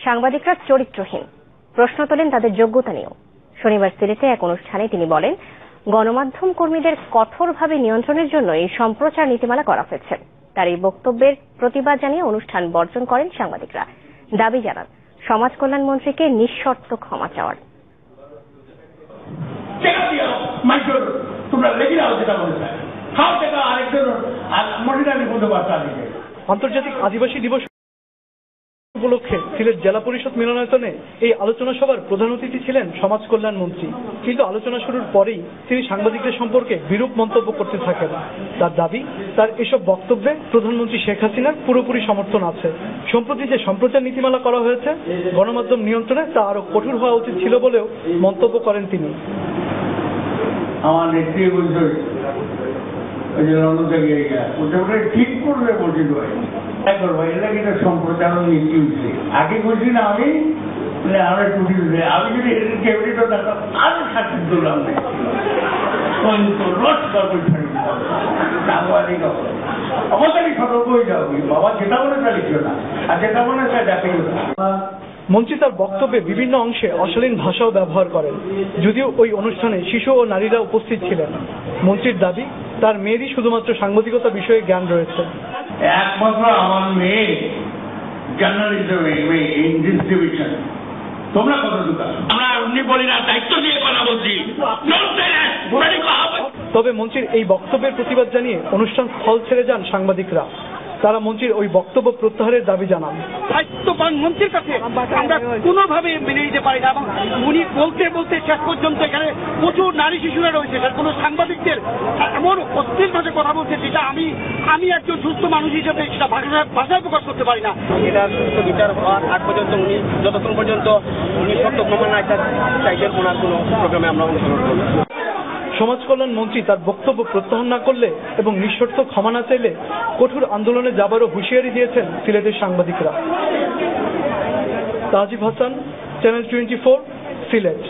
সাংবাদিকরা চরিত্রহীন, প্রশ্ন তোলেন তাদের যোগ্যতা নিয়েও। শনিবার সিলেটে এক অনুষ্ঠানে তিনি বলেন, গণমাধ্যম কর্মীদের কঠোরভাবে নিয়ন্ত্রণের জন্য এই সম্প্রচার নীতিমালা করা হয়েছে। তার এই বক্তব্যের প্রতিবাদ জানিয়ে অনুষ্ঠান বর্জন করেন সাংবাদিকরা। দাবি জানান সমাজ কল্যাণ মন্ত্রীকে নিঃশর্ত ক্ষমা চাওয়ার। আন্তর্জাতিক আদিবাসী দিবস উপলক্ষে সিলেট জেলা পরিষদ মিলনায়তনে এই আলোচনা সভার প্রধান অতিথি ছিলেন সমাজ কল্যাণ মন্ত্রী। কিন্তু আলোচনা শুরুর পরেই তিনি সাংবাদিকদের সম্পর্কে বিরূপ মন্তব্য করতে থাকেন। তার দাবি, তার এসব বক্তব্যে প্রধানমন্ত্রী শেখ হাসিনার পুরোপুরি সমর্থন আছে। সম্প্রতি যে সম্প্রচার নীতিমালা করা হয়েছে গণমাধ্যম নিয়ন্ত্রণে, তা আরো কঠোর হওয়া উচিত ছিল বলেও মন্তব্য করেন তিনি। আমার নেত্রী বলছে ঠিক করবে বলছি সম্প্রচারণ নীতি উঠছে। আগে বলছি না আমি টুটি উঠে আমি যদি ক্যাবিনেটও দেখা আরো শাসিত করলাম আমাদেরই সতর্ক হয়ে যাবে বাবা, যেটা মনে তা লিখলো না, আর যেটা মনে তা দেখে। মন্ত্রী তার বক্তব্যে বিভিন্ন অংশে অশালীন ভাষাও ব্যবহার করেন। যদিও ওই অনুষ্ঠানে শিশু ও নারীরা উপস্থিত ছিলেন। মন্ত্রীর দাবি, তার মেয়েরই শুধুমাত্র সাংবাদিকতা বিষয়ে জ্ঞান রয়েছে। একমাত্র আমার মেয়ে জার্নালিজমে ইংলিশ ডিভিশন। তোমরা কত দোকান আমরা উনি বলি না, দায়িত্ব দিয়ে কথা বলছি। তবে মন্ত্রীর এই বক্তব্যের প্রতিবাদ জানিয়ে অনুষ্ঠান স্থল ছেড়ে যান সাংবাদিকরা। তারা মন্ত্রীর ওই বক্তব্য প্রত্যাহারের দাবি জানান। দায়িত্ববান মন্ত্রীর কাছে আমরা কোনোভাবে মেনে নিতে পারি না, এবং উনি বলতে বলতে শেষ পর্যন্ত এখানে প্রচুর নারী শিশুরা রয়েছে, কোনো সাংবাদিকদের এমন অস্থির ভাবে কথা বলছে যেটা আমি একজন সুস্থ মানুষ হিসেবে সেটা ভাষায় প্রকাশ করতে পারি না। এটার সুস্থ বিচার হওয়ার আগ পর্যন্ত উনি যতক্ষণ পর্যন্ত উনি সত্য ক্ষমা না চাইছেন ওনার কোনো প্রোগ্রামে আমরা অনুসরণ করব। সমাজ কল্যাণ মন্ত্রী তার বক্তব্য প্রত্যাহার না করলে এবং নিঃশর্ত ক্ষমা না চাইলে কঠোর আন্দোলনে যাবারও হুঁশিয়ারি দিয়েছেন সিলেটের সাংবাদিকরা। তাজিব হাসান, চ্যানেল 24, সিলেট।